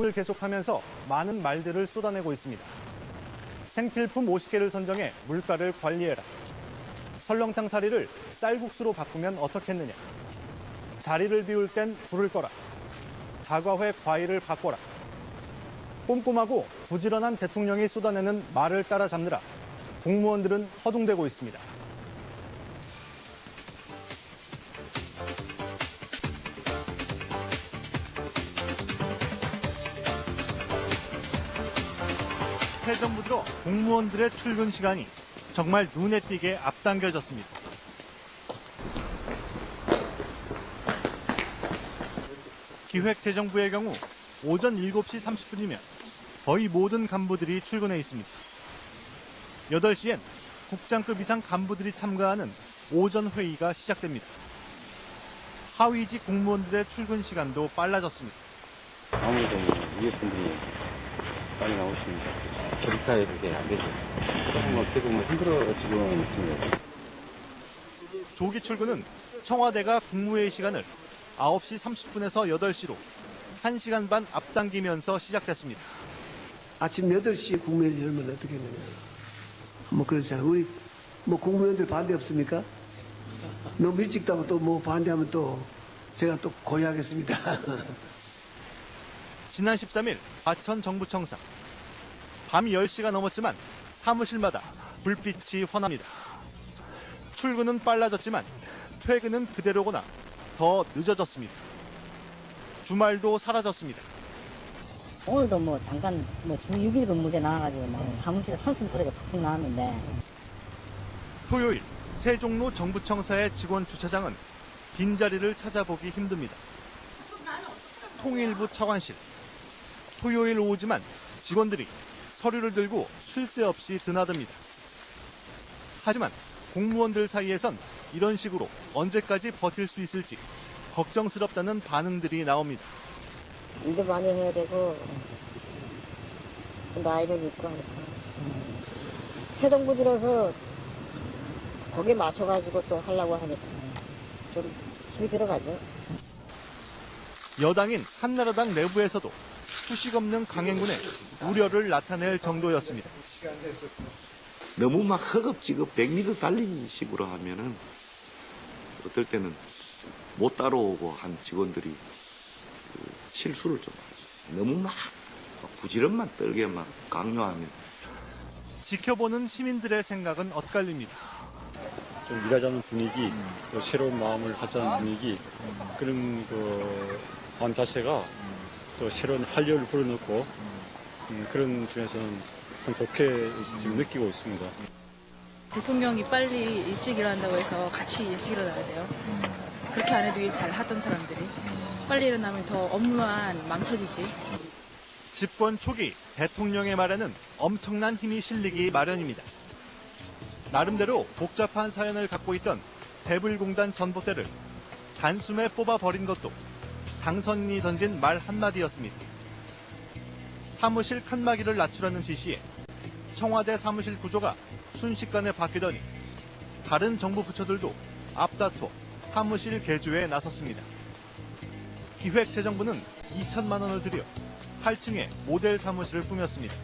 을 계속하면서 많은 말들을 쏟아내고 있습니다. 생필품 50개를 선정해 물가를 관리해라. 설렁탕 사리를 쌀국수로 바꾸면 어떻겠느냐. 자리를 비울 땐 불을 꺼라. 다과회 과일을 바꿔라. 꼼꼼하고 부지런한 대통령이 쏟아내는 말을 따라잡느라 공무원들은 허둥대고 있습니다. 새 정부 들어 공무원들의 출근 시간이 정말 눈에 띄게 앞당겨졌습니다. 기획재정부의 경우 오전 7시 30분이면 거의 모든 간부들이 출근해 있습니다. 8시엔 국장급 이상 간부들이 참가하는 오전 회의가 시작됩니다. 하위직 공무원들의 출근 시간도 빨라졌습니다. 아무래도 위에 분들이 빨리 나오시니까 기차에 이렇게 안 되죠. 조금 힘들어지고 있습니다. 조기 출근은 청와대가 국무회의 시간을 9시 30분에서 8시로 1시간 반 앞당기면서 시작됐습니다. 아침 8시에 국무회의 열면 어떻게 되냐. 그렇잖아요. 우리 국무위원들 반대 없습니까? 너무 일찍 다고 또 반대하면 또 제가 또 고려하겠습니다. 지난 13일 과천 정부청사. 밤 10시가 넘었지만 사무실마다 불빛이 환합니다. 출근은 빨라졌지만 퇴근은 그대로거나 더 늦어졌습니다. 주말도 사라졌습니다. 오늘도 잠깐 주 6일 근무제 나와가지고 사무실에 선풍 소리가 푹푹 나왔는데. 토요일 세종로 정부청사의 직원 주차장은 빈자리를 찾아보기 힘듭니다. 통일부 차관실. 토요일 오후지만 직원들이 서류를 들고 쉴 새 없이 드나듭니다. 하지만 공무원들 사이에선 이런 식으로 언제까지 버틸 수 있을지 걱정스럽다는 반응들이 나옵니다. 일도 많이 해야 되고 나이도 있고 하니까 새 정부 들어서 거기에 맞춰가지고 또 하려고 하니까 좀 힘이 들어가죠. 여당인 한나라당 내부에서도 수식 없는 강행군에 우려를 나타낼 정도였습니다. 너무 막 허겁지겁 100m 달리기 식으로 하면은 어떨 때는 못 따라오고 한 직원들이 실수를 좀 하죠. 너무 막 부지런만 떨게 막 강요하면. 지켜보는 시민들의 생각은 엇갈립니다. 좀 일하자는 분위기, 또 새로운 마음을 갖자는 분위기, 그런 마음 자체가 또 새로운 활력을 불어넣고 그런 점에서는 참 좋게 지금 느끼고 있습니다. 대통령이 빨리 일찍 일어난다고 해서 같이 일찍 일어나야 돼요. 그렇게 안 해도 일 잘 하던 사람들이 빨리 일어나면 더 업무만 망쳐지지. 집권 초기 대통령의 말에는 엄청난 힘이 실리기 마련입니다. 나름대로 복잡한 사연을 갖고 있던 대불공단 전봇대를 단숨에 뽑아버린 것도 당선인이 던진 말 한마디였습니다. 사무실 칸막이를 낮추라는 지시에 청와대 사무실 구조가 순식간에 바뀌더니 다른 정부 부처들도 앞다퉈 사무실 개조에 나섰습니다. 기획재정부는 2천만 원을 들여 8층에 모델 사무실을 꾸몄습니다.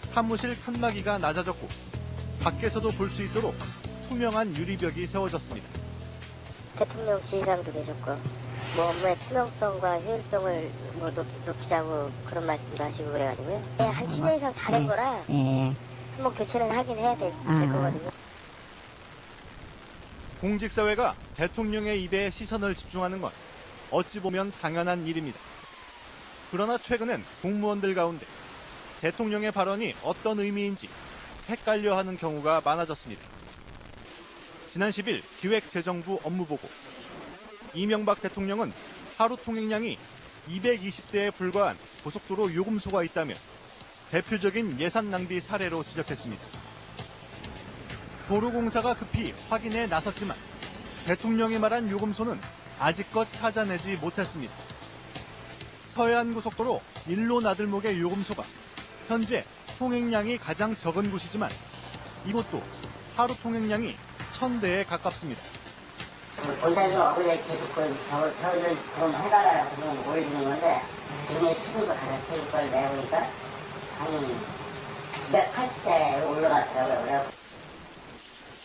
사무실 칸막이가 낮아졌고 밖에서도 볼 수 있도록 투명한 유리벽이 세워졌습니다. 대통령 지휘사도 계셨고 업무의 투명성과 효율성을 높이자고 그런 말씀도 하시고 그래가지고요. 한 10년 이상 잘한 거라 한번 교체를 하긴 해야 될 거거든요. 공직사회가 대통령의 입에 시선을 집중하는 건 어찌 보면 당연한 일입니다. 그러나 최근엔 공무원들 가운데 대통령의 발언이 어떤 의미인지 헷갈려하는 경우가 많아졌습니다. 지난 10일 기획재정부 업무보고. 이명박 대통령은 하루 통행량이 220대에 불과한 고속도로 요금소가 있다며 대표적인 예산 낭비 사례로 지적했습니다. 도로공사가 급히 확인에 나섰지만 대통령이 말한 요금소는 아직껏 찾아내지 못했습니다. 서해안고속도로 일로 나들목의 요금소가 현재 통행량이 가장 적은 곳이지만 이곳도 하루 통행량이 1000대에 가깝습니다. 본사에서 어제 계속 저희들 좀 해달라고 좀 올려주는 건데 지금의 책임도 가장 책임 걸 내보니까 한 280대 올라갔더라고요.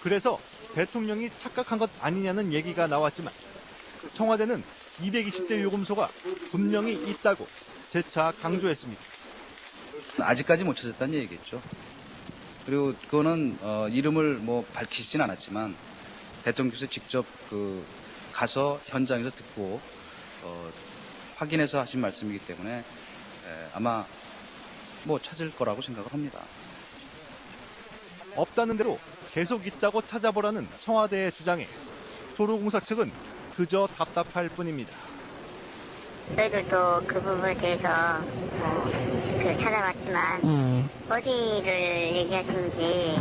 그래서 대통령이 착각한 것 아니냐는 얘기가 나왔지만 청와대는 220대 요금소가 분명히 있다고 재차 강조했습니다. 아직까지 못 찾았다는 얘기겠죠. 그리고 그거는 이름을 뭐 밝히시진 않았지만 대통령께서 직접 가서 현장에서 듣고 확인해서 하신 말씀이기 때문에 아마 뭐 찾을 거라고 생각을 합니다. 없다는 대로 계속 있다고 찾아보라는 청와대의 주장에 도로공사 측은 그저 답답할 뿐입니다. 저희들도 그 부분에 대해서 찾아봤지만 어디를 얘기하시는지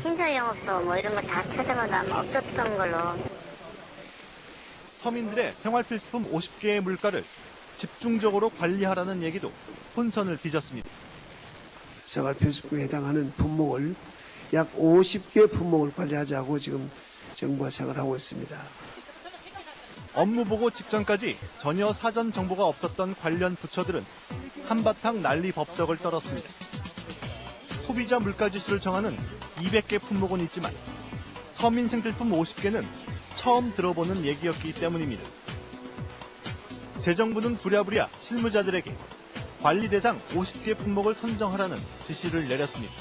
신설영업소 뭐 이런 거 다 찾아봐도 아마 없었던 걸로. 서민들의 생활필수품 50개의 물가를 집중적으로 관리하라는 얘기도 혼선을 빚었습니다. 생활필수품에 해당하는 품목을 약 50개 품목을 관리하자고 지금 정부가 생각을 하고 있습니다. 업무 보고 직전까지 전혀 사전 정보가 없었던 관련 부처들은 한바탕 난리 법석을 떨었습니다. 소비자 물가지수를 정하는 200개 품목은 있지만 서민 생필품 50개는 처음 들어보는 얘기였기 때문입니다. 재정부는 부랴부랴 실무자들에게 관리 대상 50개 품목을 선정하라는 지시를 내렸습니다.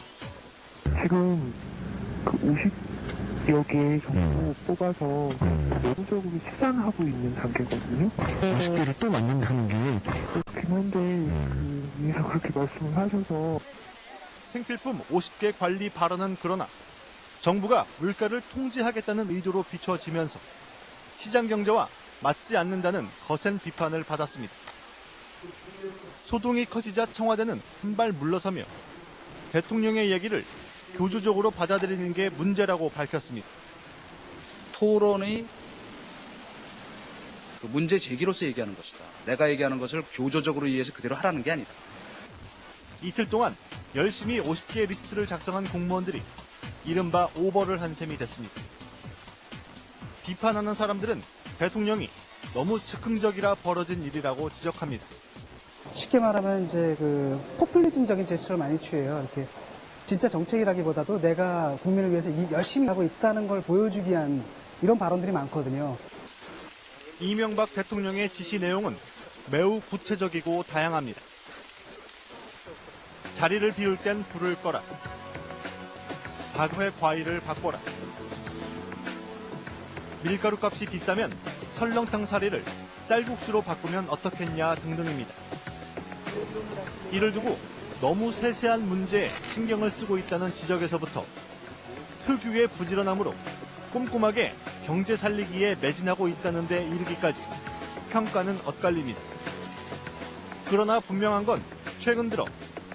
지금 50여 개 정도 뽑아서 내부적으로 시산하고 있는 단계거든요. 50개를 또 만든다는 게 그렇긴 한데 위에서 그렇게 말씀을 하셔서 생필품 50개 관리 발언은 그러나 정부가 물가를 통제하겠다는 의도로 비춰지면서 시장 경제와 맞지 않는다는 거센 비판을 받았습니다. 소동이 커지자 청와대는 한 발 물러서며 대통령의 얘기를 교조적으로 받아들이는 게 문제라고 밝혔습니다. 토론의 문제 제기로서 얘기하는 것이다. 내가 얘기하는 것을 교조적으로 이해해서 그대로 하라는 게 아니다. 이틀 동안 열심히 50개 리스트를 작성한 공무원들이 이른바 오버를 한 셈이 됐습니다. 비판하는 사람들은 대통령이 너무 즉흥적이라 벌어진 일이라고 지적합니다. 쉽게 말하면 이제 포퓰리즘적인 제스처를 많이 취해요. 이렇게 진짜 정책이라기보다도 내가 국민을 위해서 열심히 하고 있다는 걸 보여주기 위한 이런 발언들이 많거든요. 이명박 대통령의 지시 내용은 매우 구체적이고 다양합니다. 자리를 비울 땐 불을 꺼라. 박회 과일을 바꿔라. 밀가루 값이 비싸면 설렁탕 사리를 쌀국수로 바꾸면 어떻겠냐 등등입니다. 이를 두고 너무 세세한 문제에 신경을 쓰고 있다는 지적에서부터 특유의 부지런함으로 꼼꼼하게 경제 살리기에 매진하고 있다는 데 이르기까지 평가는 엇갈립니다. 그러나 분명한 건 최근 들어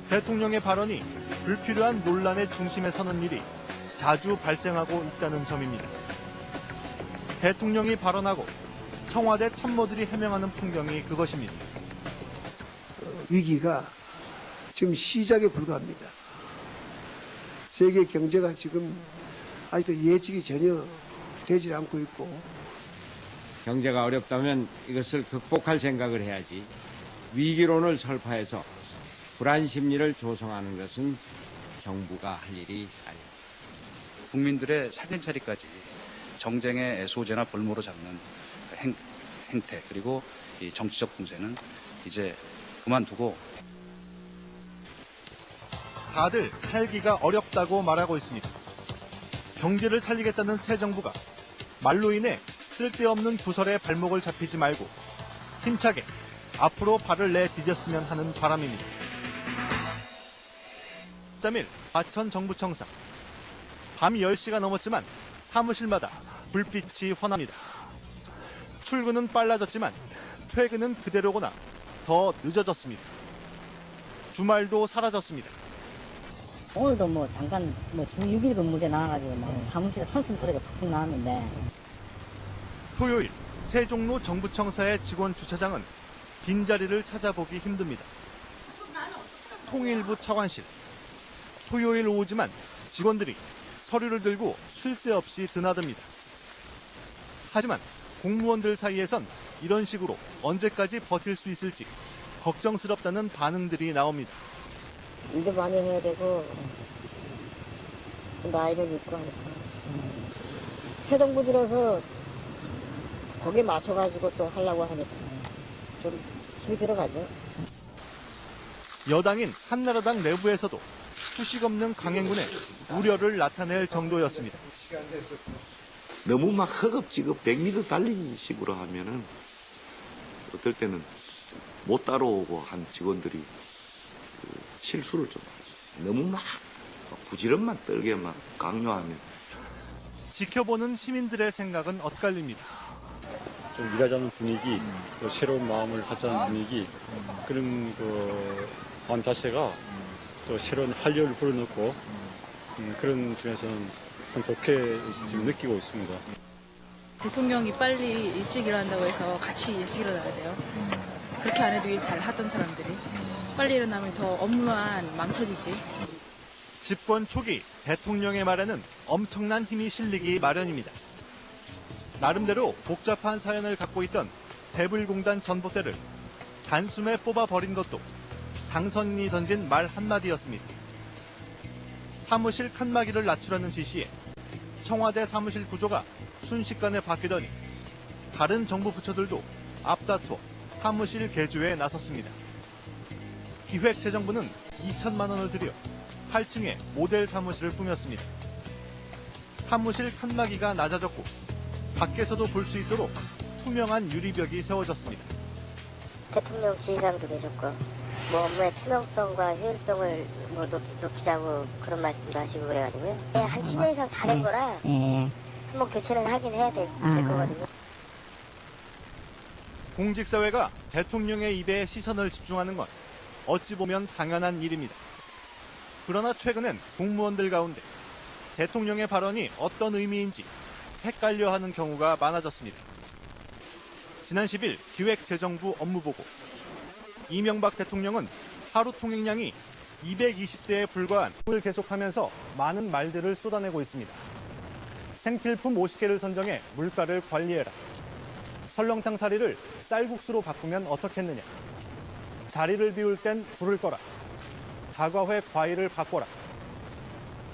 대통령의 발언이 불필요한 논란의 중심에 서는 일이 자주 발생하고 있다는 점입니다. 대통령이 발언하고 청와대 참모들이 해명하는 풍경이 그것입니다. 위기가 지금 시작에 불과합니다. 세계 경제가 지금 아직도 예측이 전혀 되지 않고 있고 경제가 어렵다면 이것을 극복할 생각을 해야지 위기론을 설파해서 불안 심리를 조성하는 것은 정부가 할 일이 아닙니다. 국민들의 살림살이까지 정쟁의 소재나 볼모로 잡는 행태 그리고 이 정치적 공세는 이제 그만두고 다들 살기가 어렵다고 말하고 있습니다. 경제를 살리겠다는 새 정부가 말로 인해 쓸데없는 구설에 발목을 잡히지 말고 힘차게 앞으로 발을 내디뎠으면 하는 바람입니다. 3일 과천 정부청사. 밤이 10시가 넘었지만 사무실마다 불빛이 환합니다. 출근은 빨라졌지만 퇴근은 그대로거나 더 늦어졌습니다. 주말도 사라졌습니다. 오늘도 잠깐 6일 근무제 나와가지고 사무실에 선풍 소리가 푹 나왔는데. 토요일 세종로 정부청사의 직원 주차장은 빈자리를 찾아보기 힘듭니다. 통일부 차관실. 토요일 오후지만 직원들이 서류를 들고 쉴 새 없이 드나듭니다. 하지만 공무원들 사이에선 이런 식으로 언제까지 버틸 수 있을지 걱정스럽다는 반응들이 나옵니다. 일도 많이 해야 되고 나이도 있고 하니까 새 정부 들어서 거기에 맞춰가지고 또 하려고 하니까 좀 힘이 들어가죠. 여당인 한나라당 내부에서도 수식 없는 강행군에 우려를 나타낼 정도였습니다. 너무 막 허겁지겁 100m 달리기 식으로 하면은 어떨 때는 못 따라오고 한 직원들이 실수를 좀 너무 막 부지런만 떨게 막 강요하면 지켜보는 시민들의 생각은 엇갈립니다. 좀 일하자는 분위기, 또 새로운 마음을 갖자는 분위기, 그런 마음 자체가 또 새로운 활력을 불어넣고 그런 점에서는 참 좋게 지금 느끼고 있습니다. 대통령이 빨리 일찍 일어난다고 해서 같이 일찍 일어나야 돼요. 그렇게 안 해도 일 잘 하던 사람들이 빨리 일어나면 더 업무만 망쳐지지. 집권 초기 대통령의 말에는 엄청난 힘이 실리기 마련입니다. 나름대로 복잡한 사연을 갖고 있던 대불공단 전봇대를 단숨에 뽑아버린 것도 당선인이 던진 말 한마디였습니다. 사무실 칸막이를 낮추라는 지시에 청와대 사무실 구조가 순식간에 바뀌더니 다른 정부 부처들도 앞다투어 사무실 개조에 나섰습니다. 기획재정부는 2천만 원을 들여 8층에 모델 사무실을 꾸몄습니다. 사무실 칸막이가 낮아졌고 밖에서도 볼 수 있도록 투명한 유리벽이 세워졌습니다. 대통령 지휘사항도 내줬고 뭐 업무의 투명성과 효율성을 뭐 높이자고 그런 말씀도 하시고 그래가지고요. 한 10년 이상 다 된 거라 한번 교체는 하긴 해야 될 거거든요. 공직사회가 대통령의 입에 시선을 집중하는 건 어찌 보면 당연한 일입니다. 그러나 최근엔 공무원들 가운데 대통령의 발언이 어떤 의미인지 헷갈려하는 경우가 많아졌습니다. 지난 10일 기획재정부 업무보고. 이명박 대통령은 하루 통행량이 220대에 불과한 을 계속하면서 많은 말들을 쏟아내고 있습니다. 생필품 50개를 선정해 물가를 관리해라. 설렁탕 사리를 쌀국수로 바꾸면 어떻겠느냐. 자리를 비울 땐 불을 꺼라. 다과회 과일을 바꿔라.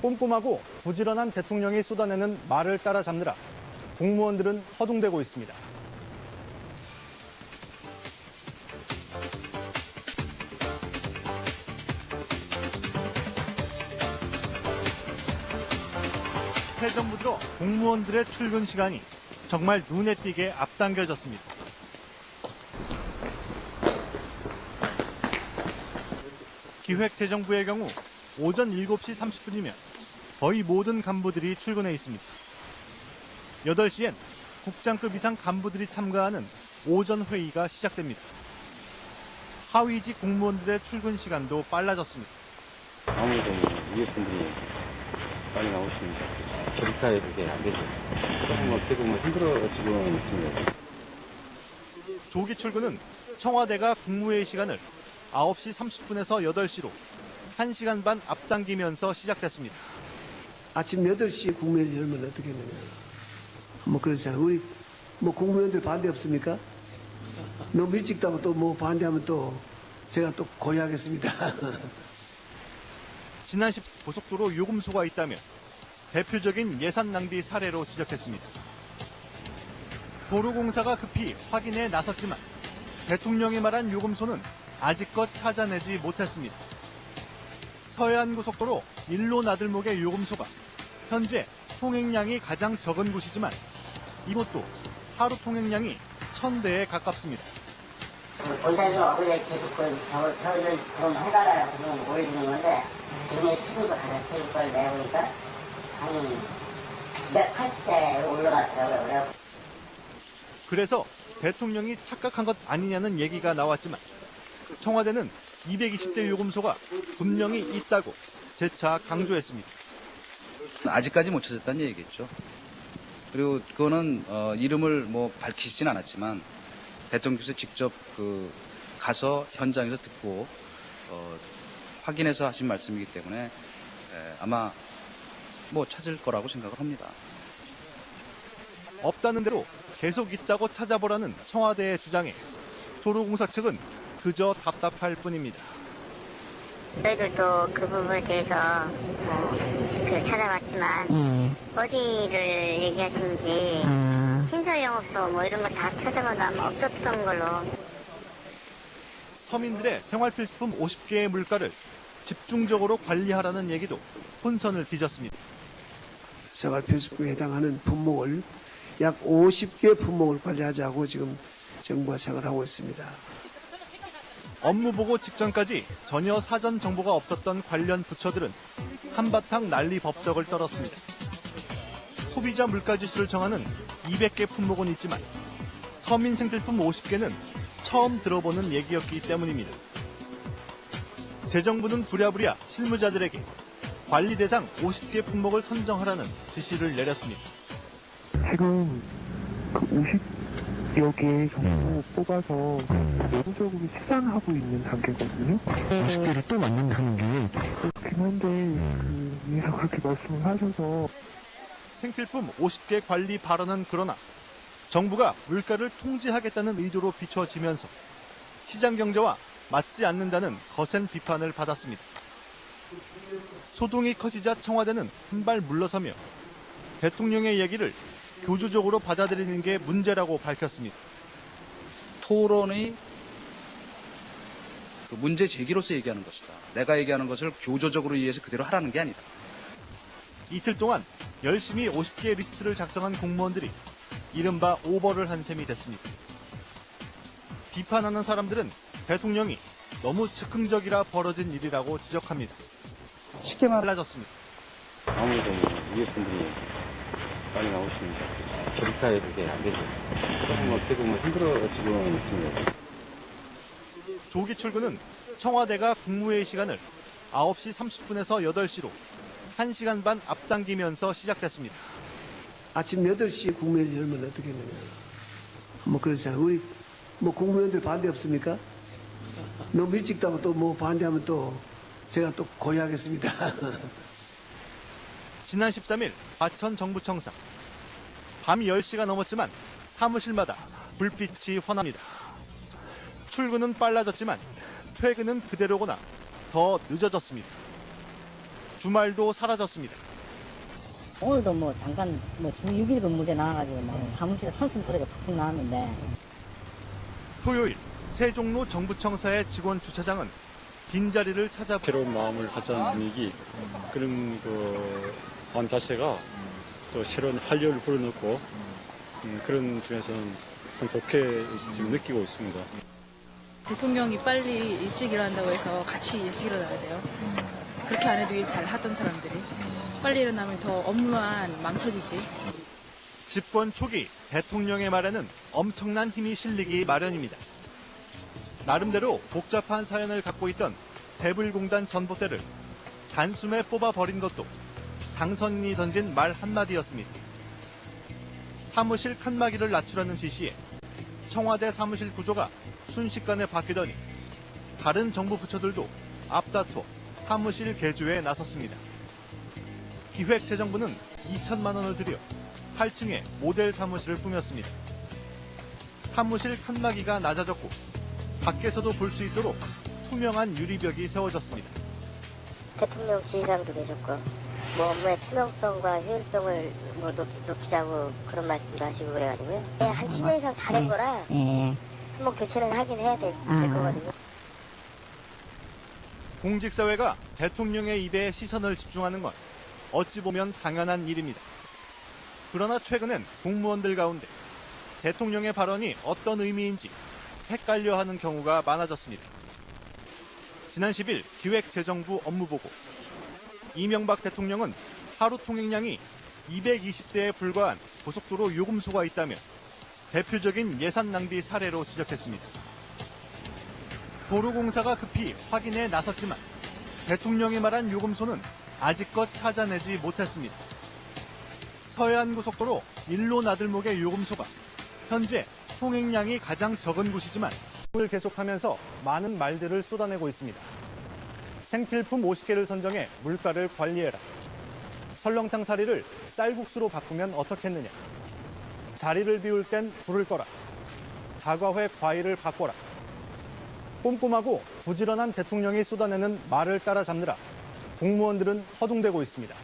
꼼꼼하고 부지런한 대통령이 쏟아내는 말을 따라잡느라 공무원들은 허둥대고 있습니다. 새 정부 들어 공무원들의 출근 시간이 정말 눈에 띄게 앞당겨졌습니다. 기획재정부의 경우 오전 7시 30분이면 거의 모든 간부들이 출근해 있습니다. 8시엔 국장급 이상 간부들이 참가하는 오전 회의가 시작됩니다. 하위직 공무원들의 출근 시간도 빨라졌습니다. 아무래도 위에 분들이 빨리 나오시니까 조리타에 그게 안 되죠. 조금 어떻게 보면 힘들어지고 있습니다. 조기 출근은 청와대가 국무회의 시간을 9시 30분에서 8시로 1시간 반 앞당기면서 시작됐습니다. 아침 8시에 국무회의를 열면 어떻게 했느냐. 뭐 그렇잖아요. 우리 뭐 국무위원들 반대 없습니까? 너무 일찍 다고 또 뭐 반대하면 또 제가 또 고려하겠습니다. 지난 10 고속도로 요금소가 있다면 대표적인 예산 낭비 사례로 지적했습니다. 도로공사가 급히 확인에 나섰지만 대통령이 말한 요금소는 아직껏 찾아내지 못했습니다. 서해안고속도로 일로 나들목의 요금소가 현재 통행량이 가장 적은 곳이지만 이곳도 하루 통행량이 1000대에 가깝습니다. 본사에서 어제 계속 저희들 좀 해달라고 좀 올려주는 건데 지금의 치료가 가장 최고 걸 내보니까 한 180대 올라갔더라고요. 그래서 대통령이 착각한 것 아니냐는 얘기가 나왔지만 청와대는 220대 요금소가 분명히 있다고 재차 강조했습니다. 아직까지 못 찾았다는 얘기겠죠. 그리고 그거는 이름을 뭐 밝히시진 않았지만 대통령께서 직접 가서 현장에서 듣고 확인해서 하신 말씀이기 때문에 아마 뭐 찾을 거라고 생각을 합니다. 없다는 대로 계속 있다고 찾아보라는 청와대의 주장에 도로공사 측은 그저 답답할 뿐입니다. 저희들도 그 부분에 대해서 찾아봤지만 어디를 얘기하시는지 신설영업소 뭐 이런 거 다 찾아봐도 아마 없었던 걸로. 서민들의 생활필수품 50개의 물가를 집중적으로 관리하라는 얘기도 혼선을 빚었습니다. 생활필수품에 해당하는 품목을 약 50개 품목을 관리하자고 지금 정부가 생각을 하고 있습니다. 업무 보고 직전까지 전혀 사전 정보가 없었던 관련 부처들은 한바탕 난리 법석을 떨었습니다. 소비자 물가지수를 정하는 200개 품목은 있지만 서민 생필품 50개는 처음 들어보는 얘기였기 때문입니다. 재정부는 부랴부랴 실무자들에게 관리 대상 50개 품목을 선정하라는 지시를 내렸습니다. 지금 그 50여 개 정도 뽑아서 내부적으로 시산하고 있는 단계거든요. 50개를 또 만든다는 게 그렇긴 한데 위에서 그렇게 말씀을 하셔서 생필품 50개 관리 발언은 그러나 정부가 물가를 통제하겠다는 의도로 비춰지면서 시장 경제와 맞지 않는다는 거센 비판을 받았습니다. 소동이 커지자 청와대는 한 발 물러서며 대통령의 얘기를 교조적으로 받아들이는 게 문제라고 밝혔습니다. 토론의 그 문제 제기로서 얘기하는 것이다. 내가 얘기하는 것을 교조적으로 이해해서 그대로 하라는 게 아니다. 이틀 동안 열심히 50개 리스트를 작성한 공무원들이 이른바 오버를 한 셈이 됐습니다. 비판하는 사람들은 대통령이 너무 즉흥적이라 벌어진 일이라고 지적합니다. 쉽게 달라졌습니다. 아무래도 위에 분들이 빨리 나오시니까 절차에 그게 안 되죠. 조금 어떻게 보면 힘들어지고 있습니다. 조기 출근은 청와대가 국무회의 시간을 9시 30분에서 8시로 1시간 반 앞당기면서 시작됐습니다. 아침 8시에 국무회의를 열면 어떻게 했느냐. 뭐 그렇잖아요. 우리 뭐 국무위원들 반대 없습니까? 너무 일찍 다고 또 뭐 반대하면 또 제가 또 고려하겠습니다. 지난 13일 과천 정부청사. 밤이 10시가 넘었지만 사무실마다 불빛이 환합니다. 출근은 빨라졌지만 퇴근은 그대로거나 더 늦어졌습니다. 주말도 사라졌습니다. 오늘도 뭐 잠깐 주 6일 근무제 나와가지고 뭐 사무실에 선풍 소리가 푹 나왔는데. 토요일 세종로 정부청사의 직원 주차장은 빈자리를 찾아 새로운 마음을 갖자는 분위기, 그런 마음 자체가 또 새로운 활력을 불어넣고 그런 중에서는 참 좋게 지금 느끼고 있습니다. 대통령이 빨리 일찍 일어난다고 해서 같이 일찍 일어나야 돼요. 그렇게 안 해도 일 잘 하던 사람들이 빨리 일어나면 더 업무만 망쳐지지. 집권 초기 대통령의 말에는 엄청난 힘이 실리기 마련입니다. 나름대로 복잡한 사연을 갖고 있던 대불공단 전봇대를 단숨에 뽑아버린 것도 당선인이 던진 말 한마디였습니다. 사무실 칸막이를 낮추라는 지시에 청와대 사무실 구조가 순식간에 바뀌더니 다른 정부 부처들도 앞다퉈 사무실 개조에 나섰습니다. 기획재정부는 2천만 원을 들여 8층에 모델 사무실을 꾸몄습니다. 사무실 칸막이가 낮아졌고 밖에서도 볼 수 있도록 투명한 유리벽이 세워졌습니다. 대통령 지휘사항도 내셨고 뭐 업무의 투명성과 효율성을 뭐 높이자고 그런 말씀도 하시고 그래가지고요. 한 10년 이상 잘한 거라 한번 교체를 하긴 해야 될 거거든요. 공직사회가 대통령의 입에 시선을 집중하는 건 어찌 보면 당연한 일입니다. 그러나 최근엔 공무원들 가운데 대통령의 발언이 어떤 의미인지 헷갈려하는 경우가 많아졌습니다. 지난 10일 기획재정부 업무보고. 이명박 대통령은 하루 통행량이 220대에 불과한 고속도로 요금소가 있다며 대표적인 예산 낭비 사례로 지적했습니다. 도로공사가 급히 확인에 나섰지만 대통령이 말한 요금소는 아직껏 찾아내지 못했습니다. 서해안고속도로 일로 나들목의 요금소가 현재 통행량이 가장 적은 곳이지만 을 계속하면서 많은 말들을 쏟아내고 있습니다. 생필품 50개를 선정해 물가를 관리해라. 설렁탕 사리를 쌀국수로 바꾸면 어떻겠느냐. 자리를 비울 땐 불을 꺼라. 다과회 과일을 바꿔라. 꼼꼼하고 부지런한 대통령이 쏟아내는 말을 따라 잡느라 공무원들은 허둥대고 있습니다.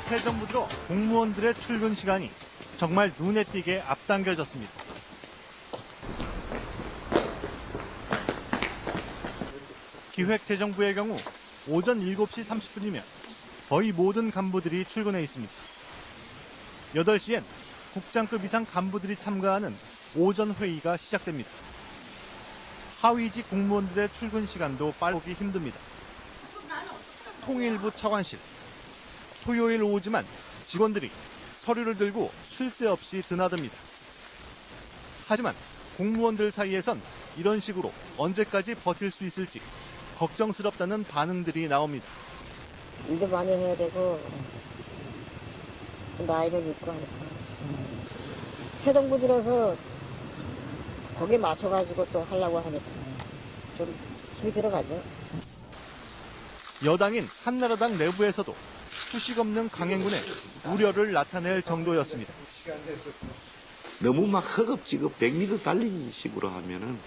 새 정부 들어 공무원들의 출근 시간이 정말 눈에 띄게 앞당겨졌습니다. 기획재정부의 경우 오전 7시 30분이면 거의 모든 간부들이 출근해 있습니다. 8시엔 국장급 이상 간부들이 참가하는 오전 회의가 시작됩니다. 하위직 공무원들의 출근 시간도 빠르기 힘듭니다. 통일부 차관실. 토요일 오후지만 직원들이 서류를 들고 쉴 새 없이 드나듭니다. 하지만 공무원들 사이에선 이런 식으로 언제까지 버틸 수 있을지 걱정스럽다는 반응들이 나옵니다. 일도 많이 해야 되고 나이도 있고 하니까 새 정부 들어서 거기에 맞춰가지고 또 하려고 하니까 좀 힘이 들어가죠. 여당인 한나라당 내부에서도 수식 없는 강행군에 우려를 나타낼 정도였습니다. 너무 막 허겁지겁 100m 달리는 식으로 하면은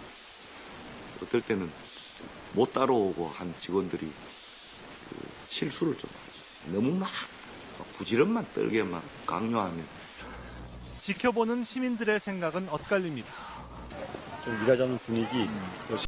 어떨 때는 못 따라오고 한 직원들이 실수를 좀 하죠. 너무 막 부지런만 떨게 막 강요하면. 지켜보는 시민들의 생각은 엇갈립니다. 좀 일하자는 분위기, 또